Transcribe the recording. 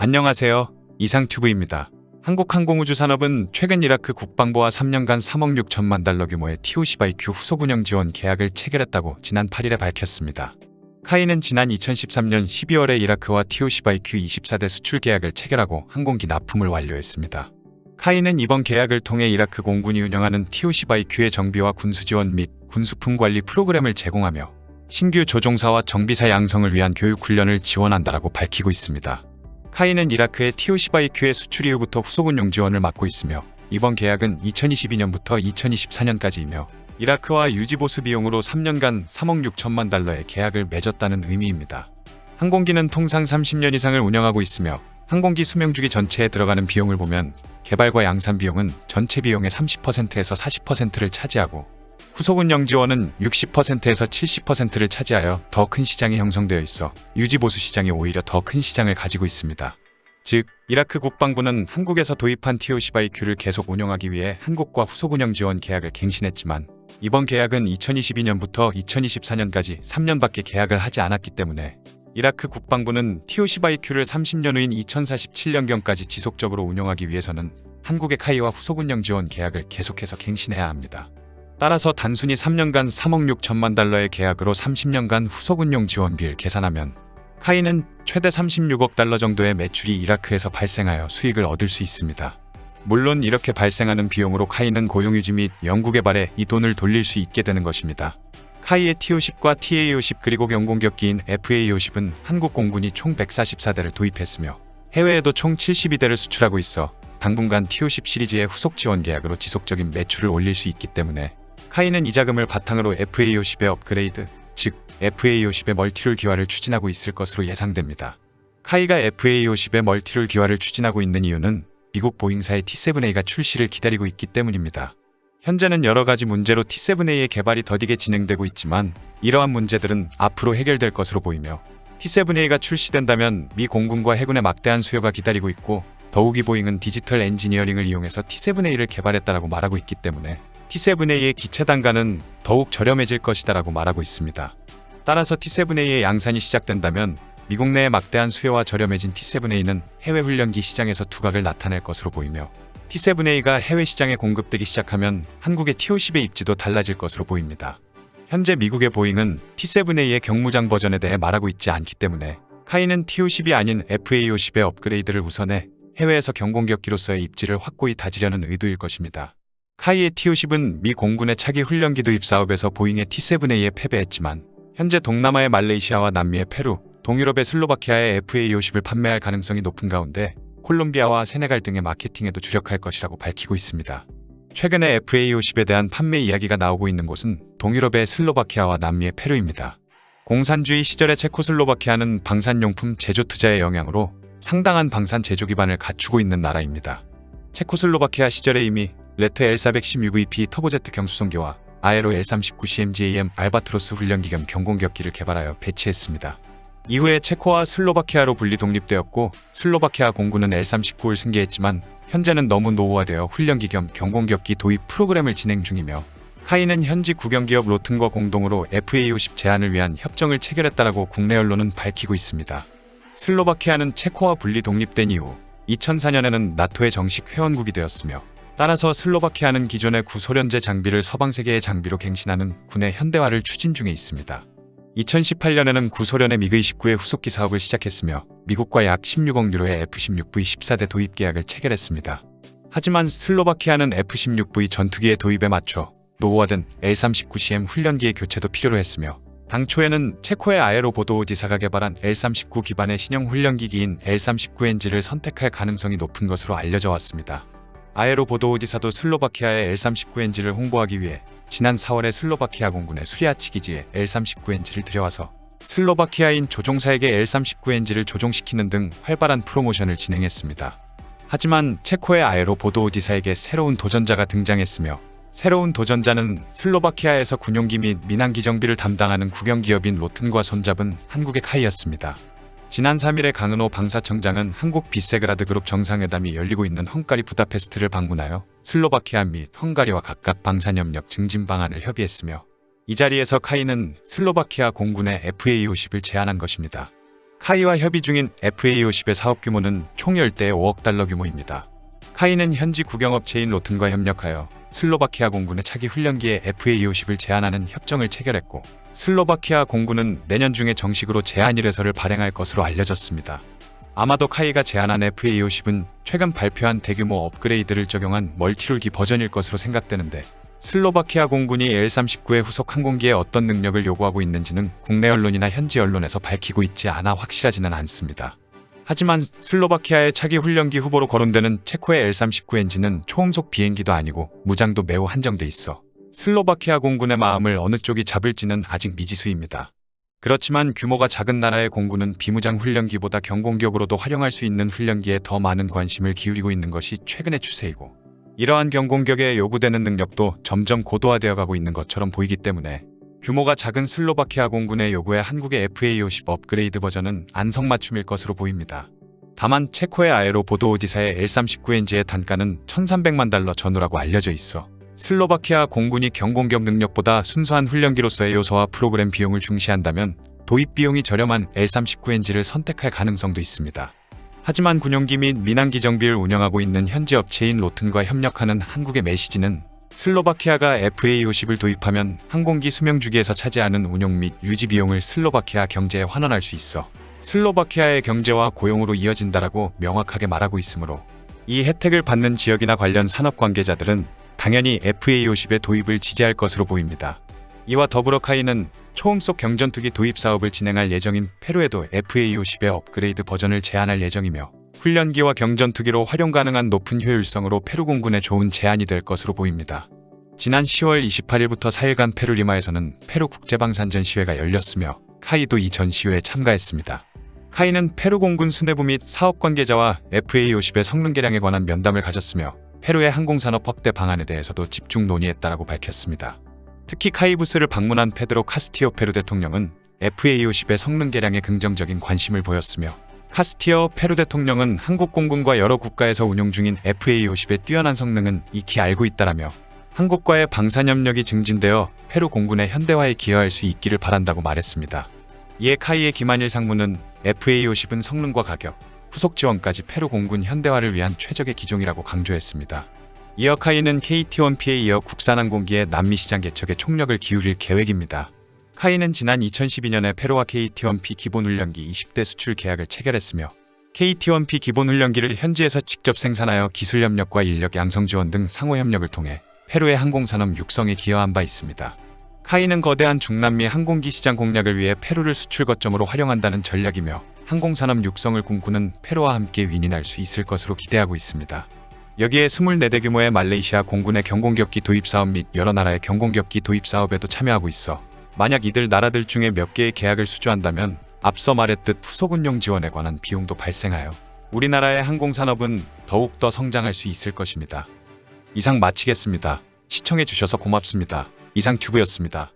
안녕하세요. 이상튜브입니다. 한국항공우주산업은 최근 이라크 국방부와 3년간 3억 6천만 달러 규모의 TOC-BQ 후속 운영 지원 계약을 체결했다고 지난 8일에 밝혔습니다. 카이는 지난 2013년 12월에 이라크와 TOC-BQ 24대 수출 계약을 체결하고 항공기 납품을 완료했습니다. 카이는 이번 계약을 통해 이라크 공군이 운영하는 TOC-BQ의 정비와 군수지원 및 군수품 관리 프로그램을 제공하며 신규 조종사와 정비사 양성을 위한 교육 훈련을 지원한다라고 밝히고 있습니다. 카이는 이라크의 TOC-BQ의 수출 이후부터 후속 운용 지원을 맡고 있으며 이번 계약은 2022년부터 2024년까지이며 이라크와 유지보수 비용으로 3년간 3억 6천만 달러의 계약을 맺었다는 의미입니다. 항공기는 통상 30년 이상을 운영하고 있으며 항공기 수명주기 전체에 들어가는 비용을 보면 개발과 양산 비용은 전체 비용의 30%에서 40%를 차지하고 후속 운영 지원은 60%에서 70%를 차지하여 더 큰 시장이 형성되어 있어 유지보수 시장이 오히려 더 큰 시장을 가지고 있습니다. 즉, 이라크 국방부는 한국에서 도입한 TOC-BQ를 계속 운영하기 위해 한국과 후속 운영 지원 계약을 갱신했지만 이번 계약은 2022년부터 2024년까지 3년밖에 계약을 하지 않았기 때문에 이라크 국방부는 TOC-BQ를 30년 후인 2047년경까지 지속적으로 운영하기 위해서는 한국의 카이와 후속 운영 지원 계약을 계속해서 갱신해야 합니다. 따라서 단순히 3년간 3억 6천만 달러의 계약으로 30년간 후속 운용 지원비를 계산하면 카이는 최대 36억 달러 정도의 매출이 이라크에서 발생하여 수익을 얻을 수 있습니다. 물론 이렇게 발생하는 비용으로 카이는 고용유지 및 연구개발에 이 돈을 돌릴 수 있게 되는 것입니다. 카이의 TO-10과 TA-50 그리고 경공격기인 FA-50은 한국 공군이 총 144대를 도입했으며 해외에도 총 72대를 수출하고 있어 당분간 TO-10 시리즈의 후속 지원 계약으로 지속적인 매출을 올릴 수 있기 때문에 카이는 이 자금을 바탕으로 FA-50의 업그레이드, 즉 FA-50의 멀티롤 기화를 추진하고 있을 것으로 예상됩니다. 카이가 FA-50의 멀티롤 기화를 추진하고 있는 이유는 미국 보잉사의 T-7A가 출시를 기다리고 있기 때문입니다. 현재는 여러 가지 문제로 T-7A의 개발이 더디게 진행되고 있지만 이러한 문제들은 앞으로 해결될 것으로 보이며 T-7A가 출시된다면 미 공군과 해군의 막대한 수요가 기다리고 있고 더욱이 보잉은 디지털 엔지니어링을 이용해서 T-7A를 개발했다라고 말하고 있기 때문에 T-7A의 기체 단가는 더욱 저렴해질 것이다라고 말하고 있습니다. 따라서 T-7A의 양산이 시작된다면 미국 내의 막대한 수요와 저렴해진 T-7A는 해외 훈련기 시장에서 두각을 나타낼 것으로 보이며 T-7A가 해외 시장에 공급되기 시작하면 한국의 TO-10의 입지도 달라질 것으로 보입니다. 현재 미국의 보잉은 T-7A의 경무장 버전에 대해 말하고 있지 않기 때문에 카이는 TO-10이 아닌 FA-50의 업그레이드를 우선해 해외에서 경공격기로서의 입지를 확고히 다지려는 의도일 것입니다. 카이의 TO-10은 미 공군의 차기 훈련기 도입 사업에서 보잉의 T-7A에 패배했지만 현재 동남아의 말레이시아와 남미의 페루, 동유럽의 슬로바키아에 FA-50을 판매할 가능성이 높은 가운데 콜롬비아와 세네갈 등의 마케팅에도 주력할 것이라고 밝히고 있습니다. 최근에 FA-50에 대한 판매 이야기가 나오고 있는 곳은 동유럽의 슬로바키아와 남미의 페루입니다. 공산주의 시절의 체코슬로바키아는 방산용품 제조 투자의 영향으로 상당한 방산 제조 기반을 갖추고 있는 나라입니다. 체코슬로바키아 시절에 이미 레트 L416VP 터보제트 경수송기와 아에로 L319CMGAM 알바트로스 훈련기 겸 경공격기를 개발하여 배치했습니다. 이후에 체코와 슬로바키아로 분리 독립되었고 슬로바키아 공군은 L319를 승계했지만 현재는 너무 노후화되어 훈련기 겸 경공격기 도입 프로그램을 진행 중이며 카이는 현지 국영기업 로튼과 공동으로 FA-50 제안을 위한 협정을 체결했다라고 국내 언론은 밝히고 있습니다. 슬로바키아는 체코와 분리 독립된 이후 2004년에는 나토의 정식 회원국이 되었으며 따라서 슬로바키아는 기존의 구소련제 장비를 서방 세계의 장비로 갱신하는 군의 현대화를 추진 중에 있습니다. 2018년에는 구소련의 미그-29의 후속기 사업을 시작했으며 미국과 약 16억 유로의 F-16V 14대 도입 계약을 체결했습니다. 하지만 슬로바키아는 F-16V 전투기의 도입에 맞춰 노후화된 L-319CM 훈련기의 교체도 필요로 했으며 당초에는 체코의 아에로 보도오디사가 개발한 L-39 기반의 신형 훈련기기인 L-39NG를 선택할 가능성이 높은 것으로 알려져 왔습니다. 아에로 보도오디사도 슬로바키아의 L-39NG를 홍보하기 위해 지난 4월에 슬로바키아 공군의 수리아치 기지에 L-39NG를 들여와서 슬로바키아인 조종사에게 L-39NG를 조종시키는 등 활발한 프로모션을 진행했습니다. 하지만 체코의 아에로 보도오디사에게 새로운 도전자가 등장했으며 새로운 도전자는 슬로바키아에서 군용기 및 민항기 정비를 담당하는 국영기업인 로튼과 손잡은 한국의 카이였습니다. 지난 3일에 강은호 방사청장은 한국 비세그라드 그룹 정상회담이 열리고 있는 헝가리 부다페스트를 방문하여 슬로바키아 및 헝가리와 각각 방산협력 증진 방안을 협의했으며 이 자리에서 카이는 슬로바키아 공군의 FA-50을 제안한 것입니다. 카이와 협의 중인 FA50의 사업 규모는 총 10대의 5억 달러 규모입니다. 카이는 현지 국영업체인 로튼과 협력하여 슬로바키아 공군의 차기 훈련기에 FA50을 제안하는 협정을 체결했고, 슬로바키아 공군은 내년 중에 정식으로 제안 일회서를 발행할 것으로 알려졌습니다. 아마도 카이가 제안한 FA50은 최근 발표한 대규모 업그레이드를 적용한 멀티롤기 버전일 것으로 생각되는데, 슬로바키아 공군이 L-39의 후속 항공기에 어떤 능력을 요구하고 있는지는 국내 언론이나 현지 언론에서 밝히고 있지 않아 확실하지는 않습니다. 하지만 슬로바키아의 차기 훈련기 후보로 거론되는 체코의 L-39 엔진은 초음속 비행기도 아니고 무장도 매우 한정돼 있어 슬로바키아 공군의 마음을 어느 쪽이 잡을지는 아직 미지수입니다. 그렇지만 규모가 작은 나라의 공군은 비무장 훈련기보다 경공격으로도 활용할 수 있는 훈련기에 더 많은 관심을 기울이고 있는 것이 최근의 추세이고, 이러한 경공격에 요구되는 능력도 점점 고도화되어 가고 있는 것처럼 보이기 때문에 규모가 작은 슬로바키아 공군의 요구에 한국의 FA50 업그레이드 버전은 안성맞춤일 것으로 보입니다. 다만 체코의 아에로 보도오디사의 L-39NG의 단가는 1,300만 달러 전후라고 알려져 있어 슬로바키아 공군이 경공격 능력보다 순수한 훈련기로서의 요소와 프로그램 비용을 중시한다면 도입 비용이 저렴한 L-39NG를 선택할 가능성도 있습니다. 하지만 군용기 및 민항기 정비를 운영하고 있는 현지 업체인 로튼과 협력하는 한국의 메시지는 슬로바키아가 FA50을 도입하면 항공기 수명 주기에서 차지하는 운용 및 유지 비용을 슬로바키아 경제에 환원할 수 있어 슬로바키아의 경제와 고용으로 이어진다라고 명확하게 말하고 있으므로, 이 혜택을 받는 지역이나 관련 산업 관계자들은 당연히 FA50의 도입을 지지할 것으로 보입니다. 이와 더불어 카이는 초음속 경전투기 도입 사업을 진행할 예정인 페루에도 FA50의 업그레이드 버전을 제안할 예정이며, 훈련기와 경전투기로 활용 가능한 높은 효율성으로 페루 공군에 좋은 제안이 될 것으로 보입니다. 지난 10월 28일부터 4일간 페루 리마에서는 페루 국제방산전 시회가 열렸으며 카이도 이 전시회에 참가했습니다. 카이는 페루 공군 수뇌부 및 사업 관계자와 FA50의 성능 개량에 관한 면담을 가졌으며 페루의 항공산업 확대 방안에 대해서도 집중 논의했다라고 밝혔습니다. 특히 카이 부스를 방문한 페드로 카스티오 페루 대통령은 FA50의 성능 개량에 긍정적인 관심을 보였으며, 카스티오 페루 대통령은 한국 공군과 여러 국가에서 운용 중인 FA50의 뛰어난 성능은 익히 알고 있다라며 한국과의 방산협력이 증진되어 페루 공군의 현대화에 기여할 수 있기를 바란다고 말했습니다. 이에 카이의 김한일 상무는 FA50은 성능과 가격, 후속 지원까지 페루 공군 현대화를 위한 최적의 기종이라고 강조했습니다. 이어 카이는 KT-1P에 이어 국산항공기의 남미 시장 개척에 총력을 기울일 계획입니다. 카이는 지난 2012년에 페루와 KT-1P 기본훈련기 20대 수출 계약을 체결했으며, KT-1P 기본훈련기를 현지에서 직접 생산하여 기술 협력과 인력 양성 지원 등 상호 협력을 통해 페루의 항공산업 육성에 기여한 바 있습니다. 카이는 거대한 중남미 항공기 시장 공략을 위해 페루를 수출 거점으로 활용한다는 전략이며, 항공산업 육성을 꿈꾸는 페루와 함께 윈윈할 수 있을 것으로 기대하고 있습니다. 여기에 24대 규모의 말레이시아 공군의 경공격기 도입 사업 및 여러 나라의 경공격기 도입 사업에도 참여하고 있어 만약 이들 나라들 중에 몇 개의 계약을 수주한다면 앞서 말했듯 후속 운용 지원에 관한 비용도 발생하여 우리나라의 항공산업은 더욱더 성장할 수 있을 것입니다. 이상 마치겠습니다. 시청해주셔서 고맙습니다. 이상 튜브였습니다.